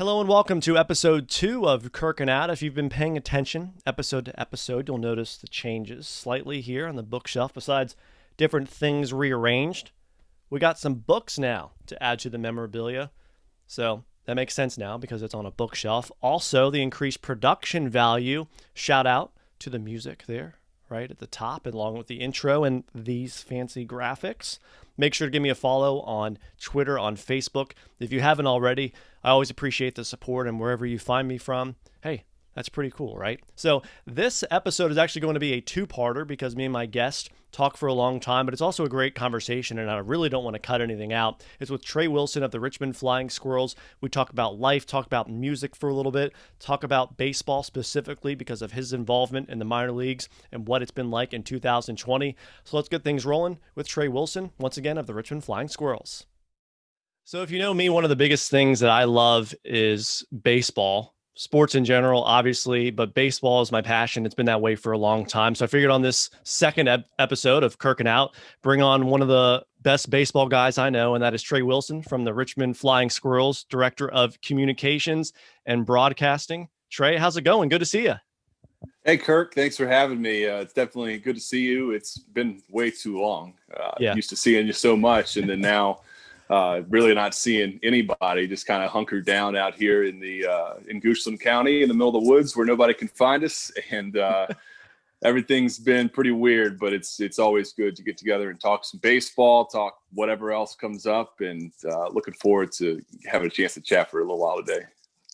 Hello and welcome to episode 2 of Kirkin Out. If you've been paying attention episode to episode, you'll notice the changes slightly here on the bookshelf. Besides different things rearranged, we got some books now to add to the memorabilia. So that makes sense now because it's on a bookshelf. Also, the increased production value. Shout out to the music there, right at the top, along with the intro and these fancy graphics. Make sure to give me a follow on Twitter, on Facebook. If you haven't already, I always appreciate the support, and wherever you find me from, hey, that's pretty cool, right? So this episode is actually going to be a two-parter because me and my guest talk for a long time, but it's also a great conversation, and I really don't want to cut anything out. It's with Trey Wilson of the Richmond Flying Squirrels. We talk about life, talk about music for a little bit, talk about baseball specifically because of his involvement in the minor leagues and what it's been like in 2020. So let's get things rolling with Trey Wilson, once again, of the Richmond Flying Squirrels. So if you know me, one of the biggest things that I love is baseball. Sports in general, obviously, but baseball is my passion. It's been that way for a long time. So I figured on this second episode of Kirkin Out, bring on one of the best baseball guys I know, and that is Trey Wilson from the Richmond Flying Squirrels, Director of Communications and Broadcasting. Trey, how's it going? Good to see you. Hey, Kirk, thanks for having me. It's definitely good to see you. It's been way too long. Used to seeing you so much, and then now really not seeing anybody, just kind of hunkered down out here in Goochland County in the middle of the woods where nobody can find us. And everything's been pretty weird, but it's always good to get together and talk some baseball, talk whatever else comes up, and looking forward to having a chance to chat for a little while today.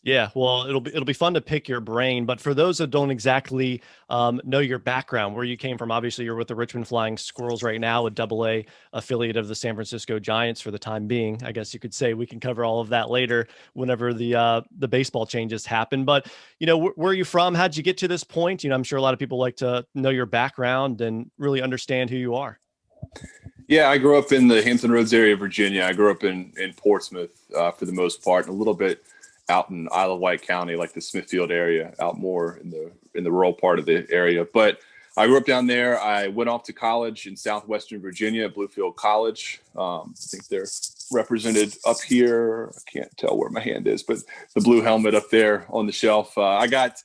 Yeah, well, it'll be fun to pick your brain. But for those that don't exactly know your background, where you came from, obviously you're with the Richmond Flying Squirrels right now, a Double-A affiliate of the San Francisco Giants for the time being. I guess you could say we can cover all of that later whenever the baseball changes happen. But where are you from? How'd you get to this point? I'm sure a lot of people like to know your background and really understand who you are. Yeah, I grew up in the Hampton Roads area of Virginia. I grew up in Portsmouth for the most part, and a little bit out in Isle of Wight County, like the Smithfield area, out more in the rural part of the area. But I grew up down there. I went off to college in southwestern Virginia at Bluefield College. I think they're represented up here. I can't tell where my hand is, but the blue helmet up there on the shelf. I got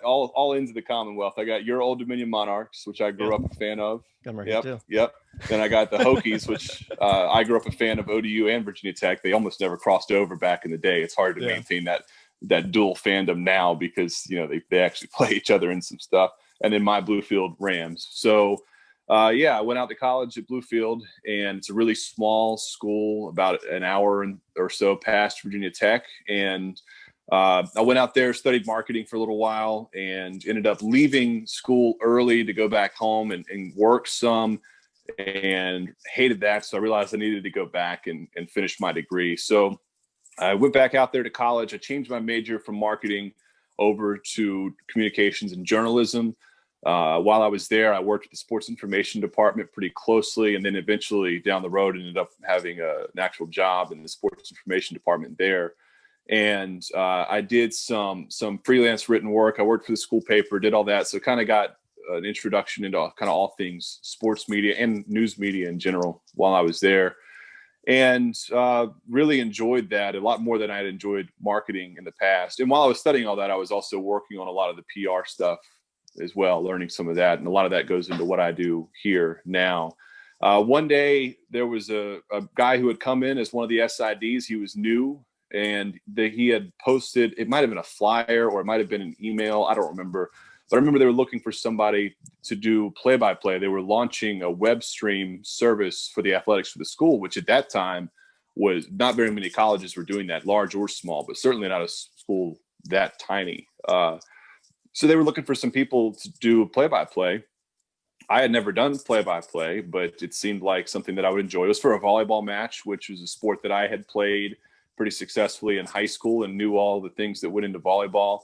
all into the Commonwealth. I got your Old Dominion Monarchs, which I grew up a fan of. Yep. Then I got the Hokies, which I grew up a fan of ODU and Virginia Tech. They almost never crossed over back in the day. It's hard to maintain that dual fandom now because they actually play each other in some stuff. And then my Bluefield Rams. So I went out to college at Bluefield, and it's a really small school, about an hour or so past Virginia Tech. And I went out there, studied marketing for a little while, and ended up leaving school early to go back home and work some, and hated that. So I realized I needed to go back and finish my degree. So I went back out there to college. I changed my major from marketing over to communications and journalism. While I was there, I worked with the sports information department pretty closely, and then eventually down the road ended up having an actual job in the sports information department there. And I did some freelance written work. I worked for the school paper, did all that. So kind of got an introduction into kind of all things sports media and news media in general while I was there. And really enjoyed that a lot more than I had enjoyed marketing in the past. And while I was studying all that, I was also working on a lot of the PR stuff as well, learning some of that. And a lot of that goes into what I do here now. One day there was a guy who had come in as one of the SIDs. He was new. And he had posted, it might have been a flyer or it might have been an email. I don't remember. But I remember they were looking for somebody to do play-by-play. They were launching a web stream service for the athletics for the school, which at that time was not very many colleges were doing that, large or small, but certainly not a school that tiny. So they were looking for some people to do play-by-play. I had never done play-by-play, but it seemed like something that I would enjoy. It was for a volleyball match, which was a sport that I had played pretty successfully in high school and knew all the things that went into volleyball.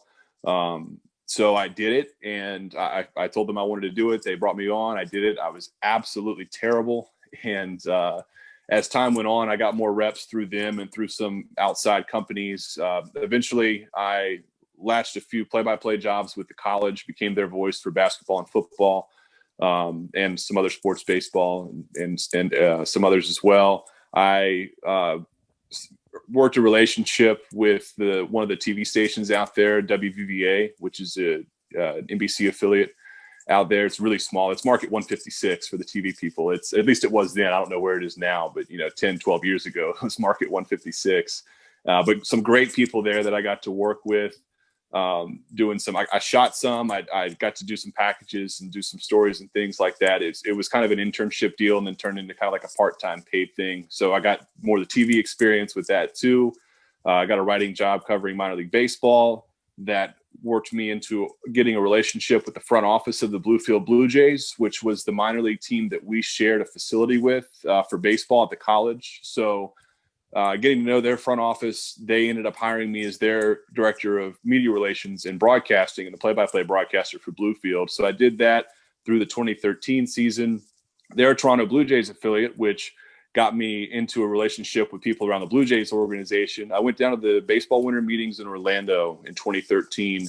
So I did it, and I told them I wanted to do it. They brought me on. I did it. I was absolutely terrible. And as time went on, I got more reps through them and through some outside companies. Eventually, I latched a few play-by-play jobs with the college, became their voice for basketball and football, and some other sports, baseball, and some others as well. I worked a relationship with one of the TV stations out there, WVVA, which is an NBC affiliate out there. It's really small. It's market 156 for the TV people. It's, at least it was then. I don't know where it is now, but 10, 12 years ago, it was market 156. But some great people there that I got to work with, doing some, I shot some, I got to do some packages and do some stories and things like that. It was kind of an internship deal and then turned into kind of like a part-time paid thing. So I got more of the TV experience with that too. I got a writing job covering minor league baseball that worked me into getting a relationship with the front office of the Bluefield Blue Jays, which was the minor league team that we shared a facility with for baseball at the college. So getting to know their front office, they ended up hiring me as their director of media relations and broadcasting and the play-by-play broadcaster for Bluefield. So I did that through the 2013 season. They're a Toronto Blue Jays affiliate, which got me into a relationship with people around the Blue Jays organization. I went down to the baseball winter meetings in Orlando in 2013,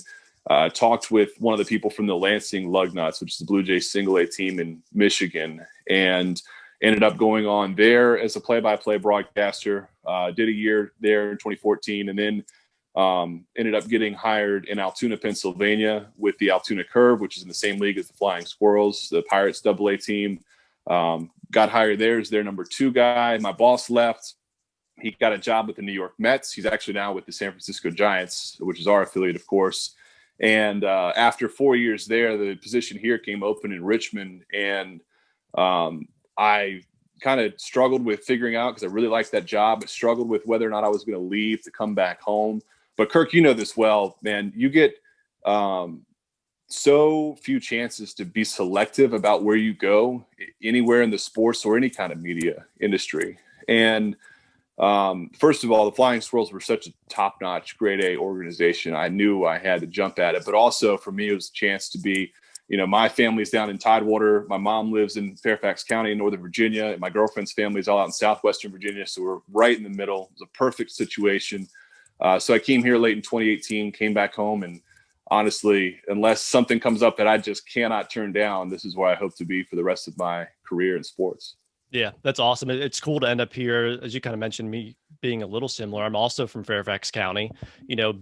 talked with one of the people from the Lansing Lugnuts, which is the Blue Jays single A team in Michigan, and ended up going on there as a play-by-play broadcaster. Did a year there in 2014, and then ended up getting hired in Altoona, Pennsylvania with the Altoona Curve, which is in the same league as the Flying Squirrels, the Pirates AA team. Got hired there as their number 2 guy. My boss left. He got a job with the New York Mets. He's actually now with the San Francisco Giants, which is our affiliate, of course. And after 4 years there, the position here came open in Richmond. And I kind of struggled with figuring out, because I really liked that job, but struggled with whether or not I was going to leave to come back home. But Kirk, you know this well, man. You get so few chances to be selective about where you go anywhere in the sports or any kind of media industry. And first of all, the Flying Squirrels were such a top-notch grade A organization. I knew I had to jump at it, but also for me, it was a chance to be, my family's down in Tidewater. My mom lives in Fairfax County in Northern Virginia, and my girlfriend's family is all out in Southwestern Virginia. So we're right in the middle. It was a perfect situation. So I came here late in 2018, came back home, and honestly, unless something comes up that I just cannot turn down, this is where I hope to be for the rest of my career in sports. Yeah, that's awesome. It's cool to end up here. As you kind of mentioned, me being a little similar. I'm also from Fairfax County.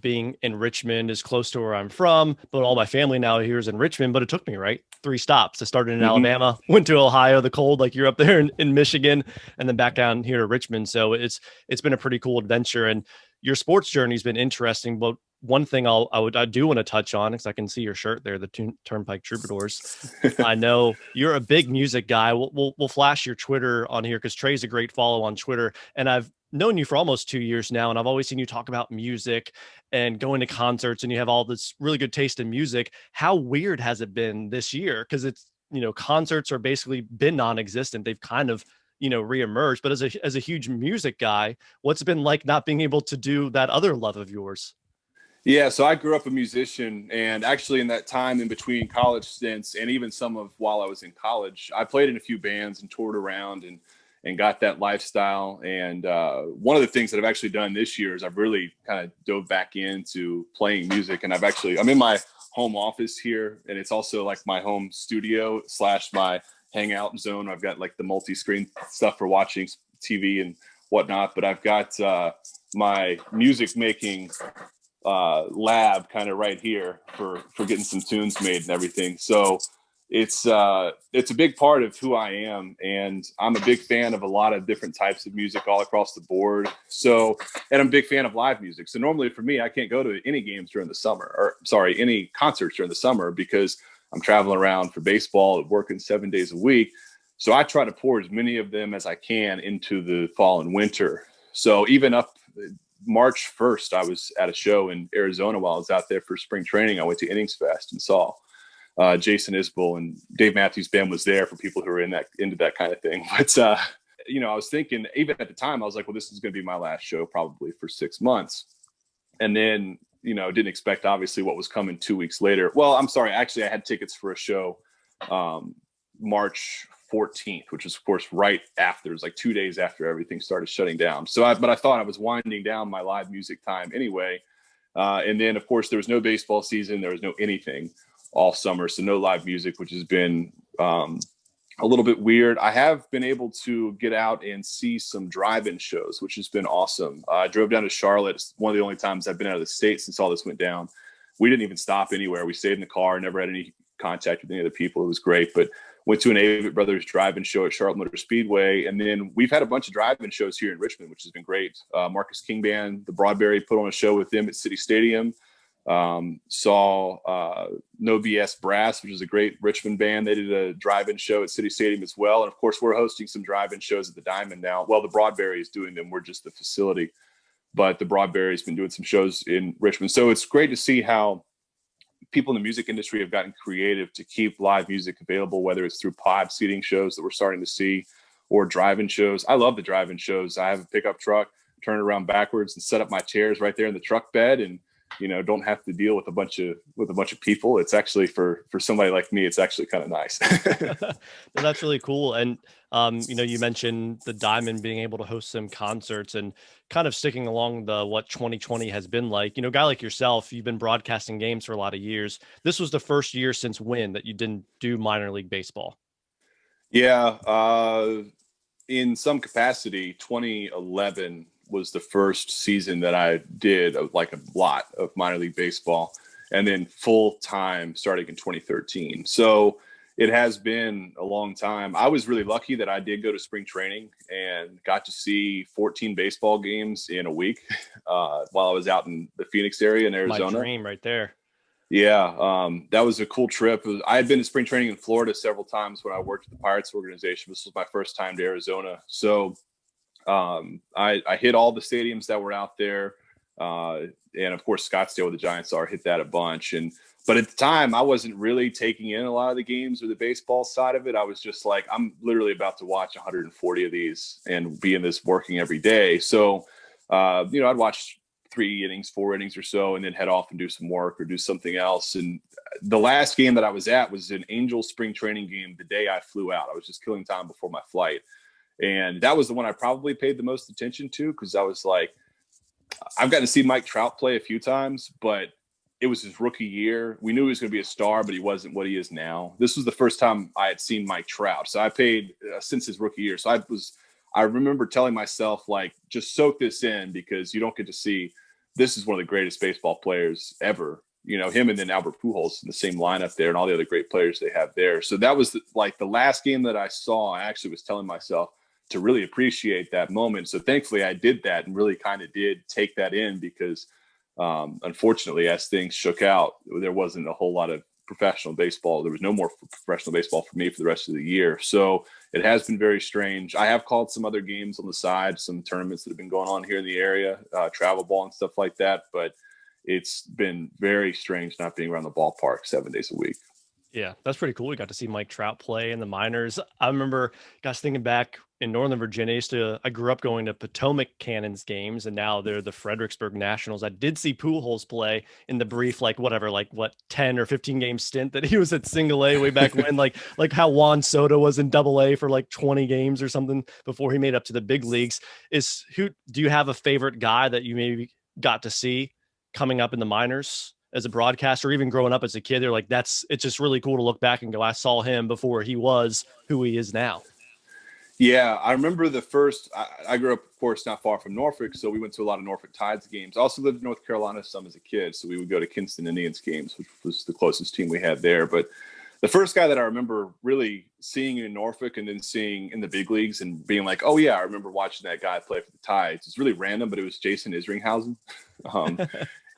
Being in Richmond is close to where I'm from, but all my family now here is in Richmond. But it took me 3 stops. I started in Alabama, went to Ohio, the cold, like you're up there in Michigan, and then back down here to Richmond. So it's been a pretty cool adventure. And your sports journey has been interesting. But one thing I do want to touch on, because I can see your shirt there, the Turnpike Troubadours. I know you're a big music guy. We'll flash your Twitter on here, because Trey's a great follow on Twitter, and I've known you for almost 2 years now, and I've always seen you talk about music and going to concerts, and you have all this really good taste in music. How weird has it been this year? Because it's concerts are basically been non-existent. They've kind of reemerged. But as a huge music guy, what's it been like not being able to do that other love of yours? Yeah, so I grew up a musician, and actually in that time in between college stints and even some of while I was in college, I played in a few bands and toured around and got that lifestyle. And one of the things that I've actually done this year is I've really kind of dove back into playing music. And I'm in my home office here, and it's also like my home studio / my hangout zone. I've got like the multi-screen stuff for watching TV and whatnot, but I've got my music making lab kind of right here for getting some tunes made and everything. So it's a big part of who I am, and I'm a big fan of a lot of different types of music all across the board. So, and I'm a big fan of live music. So normally for me, I can't go to any games during the summer, any concerts during the summer, because I'm traveling around for baseball, working 7 days a week. So I try to pour as many of them as I can into the fall and winter. So even up March 1st, I was at a show in Arizona while I was out there for spring training. I went to Innings Fest and saw Jason Isbell and Dave Matthews Band was there, for people who are into that kind of thing. But I was thinking, even at the time, I was like, well, this is going to be my last show probably for 6 months. And then, didn't expect obviously what was coming 2 weeks later. Well, I'm sorry. Actually, I had tickets for a show March 14th, which was of course right after, it was like 2 days after everything started shutting down. But I thought I was winding down my live music time anyway. And then of course there was no baseball season. There was no anything all summer. So no live music, which has been a little bit weird. I have been able to get out and see some drive-in shows, which has been awesome. I drove down to Charlotte. It's one of the only times I've been out of the state since all this went down. We didn't even stop anywhere. We stayed in the car, never had any contact with any other people. It was great. But went to an Avett Brothers drive-in show at Charlotte Motor Speedway. And then we've had a bunch of drive-in shows here in Richmond, which has been great. Marcus King Band, the Broadberry, put on a show with them at City Stadium. Saw No BS Brass, which is a great Richmond band. They did a drive-in show at City Stadium as well. And of course, we're hosting some drive-in shows at the Diamond now. Well, the Broadberry is doing them. We're just the facility. But the Broadberry has been doing some shows in Richmond. So it's great to see how people in the music industry have gotten creative to keep live music available, whether it's through pod seating shows that we're starting to see or drive-in shows. I love the drive-in shows. I have a pickup truck, turn it around backwards and set up my chairs right there in the truck bed, and don't have to deal with a bunch of people. It's actually for somebody like me, it's actually kind of nice. Well, that's really cool. And you mentioned the Diamond being able to host some concerts and kind of sticking along what 2020 has been like. A guy like yourself, you've been broadcasting games for a lot of years. This was the first year since when that you didn't do minor league baseball? Yeah, in some capacity, 2011 was the first season that I did like a lot of minor league baseball, and then full time starting in 2013. So it has been a long time. I was really lucky that I did go to spring training and got to see 14 baseball games in a week while I was out in the Phoenix area in Arizona. My dream right there. Yeah, that was a cool trip. I had been to spring training in Florida several times when I worked at the Pirates organization. This was my first time to Arizona. So I hit all the stadiums that were out there. And of course, Scottsdale, where the Giants are, hit that a bunch. But at the time, I wasn't really taking in a lot of the games or the baseball side of it. I was just like, I'm literally about to watch 140 of these and be in this working every day. So, I'd watch 3 innings, 4 innings or so, and then head off and do some work or do something else. And the last game that I was at was an Angels spring training game the day I flew out. I was just killing time before my flight. And that was the one I probably paid the most attention to, because I was like, I've gotten to see Mike Trout play a few times, but it was his rookie year. We knew he was going to be a star, but he wasn't what he is now. This was the first time I had seen Mike Trout. So I paid since his rookie year. So I remember telling myself, like, just soak this in, because you don't get to see, this is one of the greatest baseball players ever. Him and then Albert Pujols in the same lineup there, and all the other great players they have there. So that was the last game that I saw. I actually was telling myself to really appreciate that moment. So thankfully I did that and really kind of did take that in, because unfortunately, as things shook out, there wasn't a whole lot of professional baseball. There was no more professional baseball for me for the rest of the year. So it has been very strange. I have called some other games on the side, some tournaments that have been going on here in the area, travel ball and stuff like that. But it's been very strange not being around the ballpark 7 days a week. Yeah, that's pretty cool. We got to see Mike Trout play in the minors. I remember, guys, thinking back in Northern Virginia, I grew up going to Potomac Cannons games, and now they're the Fredericksburg Nationals. I did see Pujols play in the brief, 10 or 15 game stint that he was at single A way back when, like how Juan Soto was in double A for 20 games or something before he made up to the big leagues. Do you have a favorite guy that you maybe got to see coming up in the minors as a broadcaster, even growing up as a kid? They're like, it's just really cool to look back and go, I saw him before he was who he is now. Yeah, I remember I grew up, of course, not far from Norfolk, so we went to a lot of Norfolk Tides games. I also lived in North Carolina some as a kid, so we would go to Kinston Indians games, which was the closest team we had there. But the first guy that I remember really seeing in Norfolk and then seeing in the big leagues and being like, oh yeah, I remember watching that guy play for the Tides. It's really random, but it was Jason Isringhausen.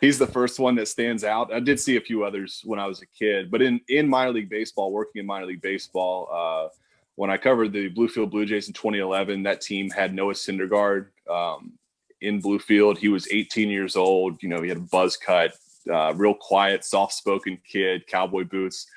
He's the first one that stands out. I did see a few others when I was a kid, but in minor league baseball, working in minor league baseball, when I covered the Bluefield Blue Jays in 2011, that team had Noah Syndergaard in Bluefield. He was 18 years old. He had a buzz cut, real quiet, soft-spoken kid, cowboy boots,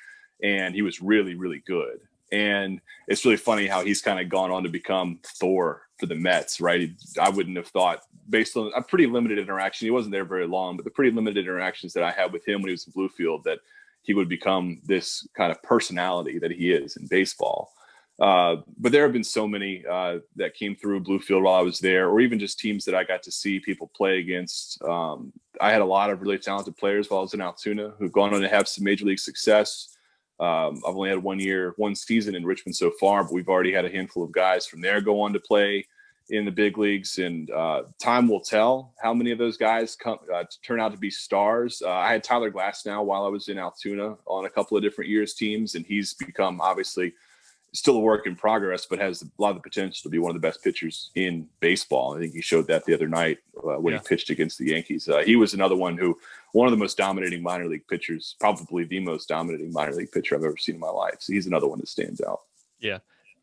and he was really, really good. And it's really funny how he's kind of gone on to become Thor for the Mets, right? I wouldn't have thought, based on a pretty limited interaction, he wasn't there very long, but the pretty limited interactions that I had with him when he was in Bluefield, that he would become this kind of personality that he is in baseball. But there have been so many that came through Bluefield while I was there, or even just teams that I got to see people play against. I had a lot of really talented players while I was in Altoona who've gone on to have some major league success. I've only had 1 season in Richmond so far, but we've already had a handful of guys from there go on to play in the big leagues, and time will tell how many of those guys turn out to be stars. I had Tyler Glasnow while I was in Altoona on a couple of different years teams, and he's become obviously still a work in progress, but has a lot of the potential to be one of the best pitchers in baseball. I think he showed that the other night when he pitched against the Yankees. He was another one of the most dominating minor league pitchers, probably the most dominating minor league pitcher I've ever seen in my life. So he's another one that stands out. Yeah.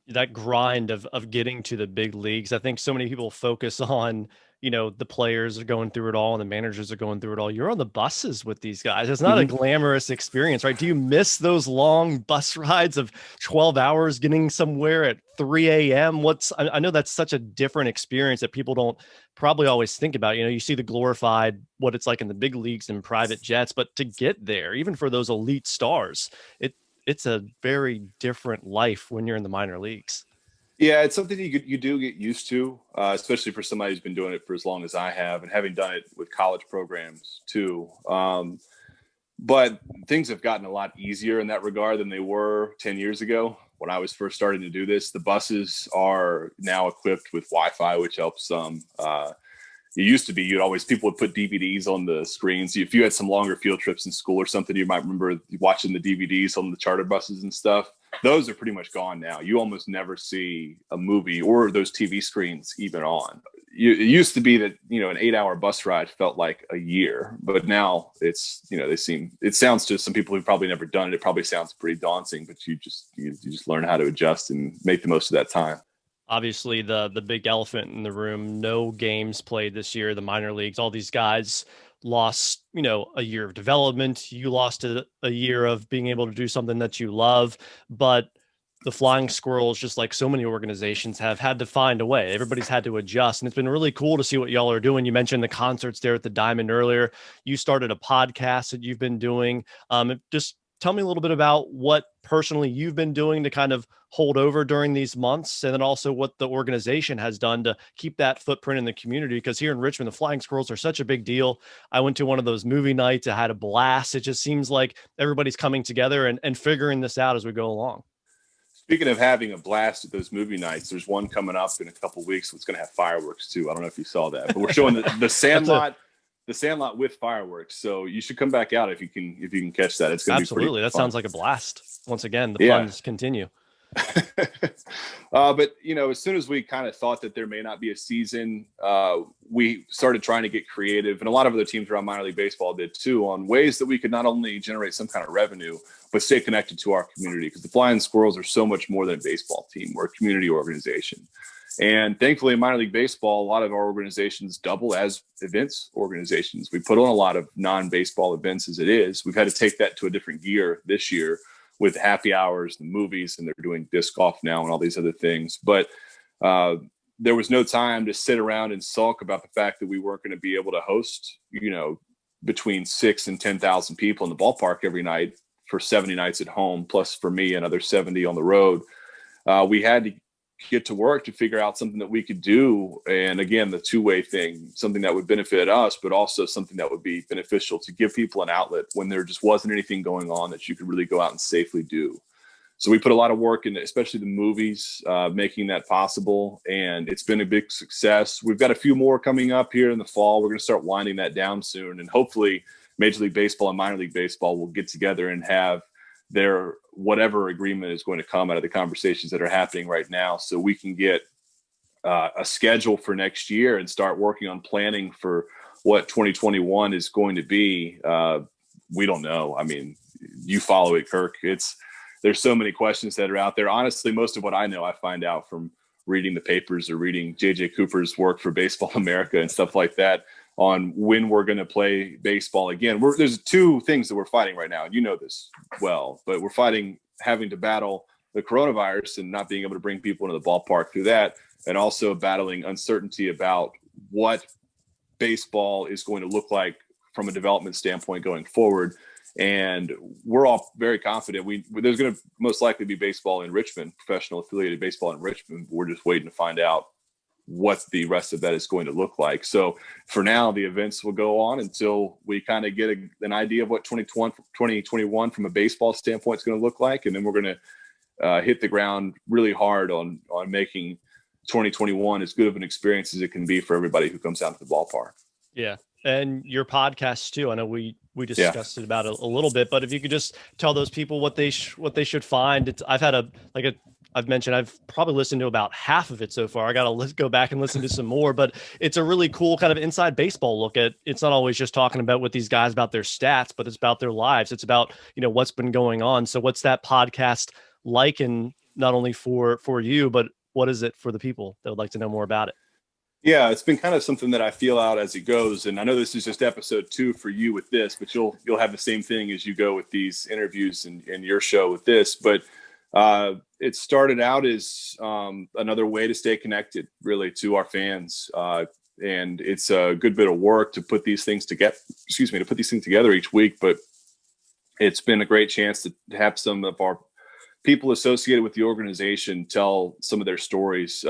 That grind of getting to the big leagues. I think so many people focus on, the players are going through it all and the managers are going through it all. You're on the buses with these guys. It's not a glamorous experience, right? Do you miss those long bus rides of 12 hours getting somewhere at 3 a.m.? I know that's such a different experience that people don't probably always think about. You see the glorified, what it's like in the big leagues and private jets, but to get there, even for those elite stars, it's a very different life when you're in the minor leagues. Yeah, it's something you do get used to, especially for somebody who's been doing it for as long as I have, and having done it with college programs too. But things have gotten a lot easier in that regard than they were 10 years ago when I was first starting to do this. The buses are now equipped with Wi-Fi, which helps some. It used to be people would put DVDs on the screens. If you had some longer field trips in school or something, you might remember watching the DVDs on the charter buses and stuff. Those are pretty much gone now. You almost never see a movie or those TV screens even on. It used to be that, an 8-hour bus ride felt like a year, but now it sounds to some people who've probably never done it. It probably sounds pretty daunting, but you just learn how to adjust and make the most of that time. Obviously, the big elephant in the room, no games played this year. The minor leagues, all these guys lost, a year of development. You lost a year of being able to do something that you love. But the Flying Squirrels, just like so many organizations, have had to find a way. Everybody's had to adjust. And it's been really cool to see what y'all are doing. You mentioned the concerts there at the Diamond earlier. You started a podcast that you've been doing. Just tell me a little bit about what personally you've been doing to kind of hold over during these months, and then also what the organization has done to keep that footprint in the community. Because here in Richmond, the Flying Squirrels are such a big deal. I went to one of those movie nights. I had a blast. It just seems like everybody's coming together and figuring this out as we go along. Speaking of having a blast at those movie nights, there's one coming up in a couple of weeks. It's going to have fireworks too. I don't know if you saw that, but we're showing the Sandlot. The Sandlot with fireworks. So you should come back out if you can catch that. It's going to be absolutely. That fun. Sounds like a blast. Once again, the puns continue. But as soon as we kind of thought that there may not be a season, we started trying to get creative, and a lot of other teams around minor league baseball did too, on ways that we could not only generate some kind of revenue, but stay connected to our community. Because the Flying Squirrels are so much more than a baseball team. We're a community organization. And thankfully in minor league baseball, a lot of our organizations double as events organizations. We put on a lot of non-baseball events as it is. We've had to take that to a different gear this year with happy hours, the movies, and they're doing disc golf now and all these other things. But there was no time to sit around and sulk about the fact that we weren't going to be able to host, between 6,000 and 10,000 people in the ballpark every night for 70 nights at home, plus for me, another 70 on the road. We had to get to work to figure out something that we could do. And again, the two-way thing, something that would benefit us, but also something that would be beneficial to give people an outlet when there just wasn't anything going on that you could really go out and safely do. So we put a lot of work in, especially the movies, making that possible. And it's been a big success. We've got a few more coming up here in the fall. We're going to start winding that down soon. And hopefully Major League Baseball and Minor League Baseball will get together and have their whatever agreement is going to come out of the conversations that are happening right now, so we can get a schedule for next year and start working on planning for what 2021 is going to be. We don't know. I mean, you follow it, Kirk. There's so many questions that are out there. Honestly, most of what I know, I find out from reading the papers or reading JJ Cooper's work for Baseball America and stuff like that, on when we're going to play baseball again. There's two things that we're fighting right now, and you know this well, but we're fighting having to battle the coronavirus and not being able to bring people into the ballpark through that, and also battling uncertainty about what baseball is going to look like from a development standpoint going forward. And we're all very confident there's going to most likely be baseball in Richmond, professional affiliated baseball in Richmond. We're just waiting to find out what the rest of that is going to look like. So for now, the events will go on until we kind of get an idea of what 2021 from a baseball standpoint is going to look like. And then we're going to hit the ground really hard on making 2021 as good of an experience as it can be for everybody who comes out to the ballpark. Yeah. And your podcast too. I know we discussed it about a little bit, but if you could just tell those people what they should find. I've mentioned, I've probably listened to about half of it so far. I got to go back and listen to some more, but it's a really cool kind of inside baseball look at. It's not always just talking about with these guys about their stats, but it's about their lives. It's about, what's been going on. So what's that podcast like, and not only for you, but what is it for the people that would like to know more about it? Yeah, it's been kind of something that I feel out as it goes. And I know this is just episode 2 for you with this, but you'll have the same thing as you go with these interviews and your show with this. But it started out as another way to stay connected really to our fans. And it's a good bit of work to put these things together, each week. But it's been a great chance to have some of our people associated with the organization tell some of their stories.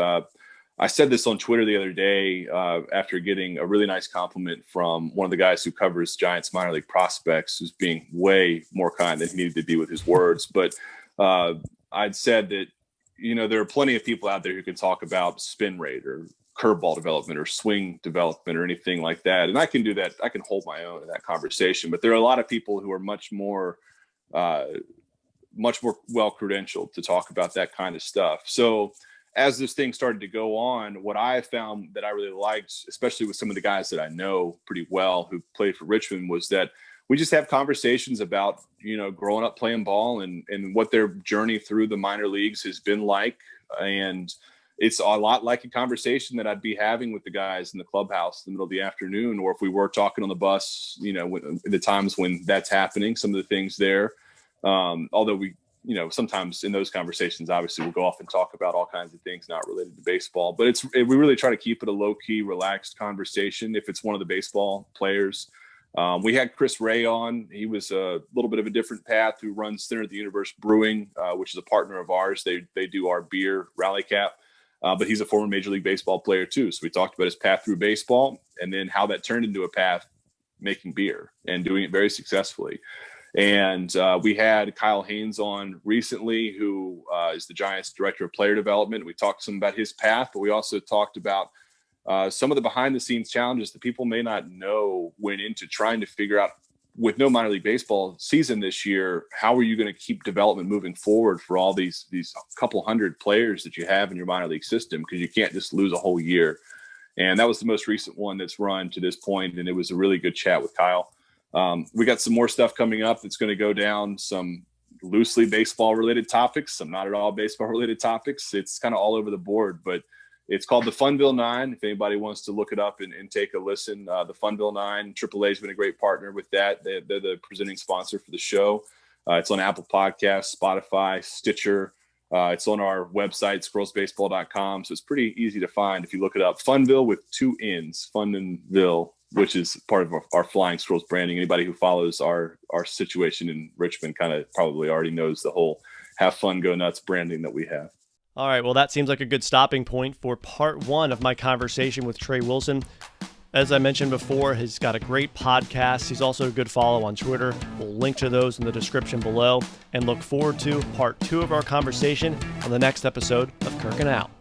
I said this on Twitter the other day after getting a really nice compliment from one of the guys who covers Giants minor league prospects, who's being way more kind than he needed to be with his words. But I'd said that, there are plenty of people out there who can talk about spin rate or curveball development or swing development or anything like that. And I can do that. I can hold my own in that conversation. But there are a lot of people who are much more well-credentialed to talk about that kind of stuff. So as this thing started to go on, what I found that I really liked, especially with some of the guys that I know pretty well who played for Richmond, was that we just have conversations about, growing up playing ball and what their journey through the minor leagues has been like. And it's a lot like a conversation that I'd be having with the guys in the clubhouse in the middle of the afternoon, or if we were talking on the bus, the times when that's happening, some of the things there. Although we, sometimes in those conversations, obviously we'll go off and talk about all kinds of things not related to baseball, but we really try to keep it a low key, relaxed conversation. If it's one of the baseball players, we had Chris Ray on. He was a little bit of a different path, who runs Center of the Universe Brewing, which is a partner of ours. They do our beer rally cap, but he's a former Major League Baseball player too. So we talked about his path through baseball and then how that turned into a path making beer and doing it very successfully. And we had Kyle Haynes on recently, who is the Giants Director of Player Development. We talked some about his path, but we also talked about some of the behind-the-scenes challenges that people may not know went into trying to figure out, with no minor league baseball season this year, how are you going to keep development moving forward for all these couple hundred players that you have in your minor league system, because you can't just lose a whole year. And that was the most recent one that's run to this point, and it was a really good chat with Kyle. We got some more stuff coming up that's going to go down some loosely baseball related topics, some not at all baseball related topics. It's kind of all over the board, but it's called the Funnville Nine. If anybody wants to look it up and take a listen, the Funnville Nine, AAA has been a great partner with that. They're the presenting sponsor for the show. It's on Apple Podcasts, Spotify, Stitcher. It's on our website, squirrelsbaseball.com. So it's pretty easy to find if you look it up. Funnville with 2 N's, Funnville, which is part of our Flying Squirrels branding. Anybody who follows our situation in Richmond kind of probably already knows the whole have fun, go nuts branding that we have. All right, well, that seems like a good stopping point for part 1 of my conversation with Trey Wilson. As I mentioned before, he's got a great podcast. He's also a good follow on Twitter. We'll link to those in the description below, and look forward to part 2 of our conversation on the next episode of Kirkin Out.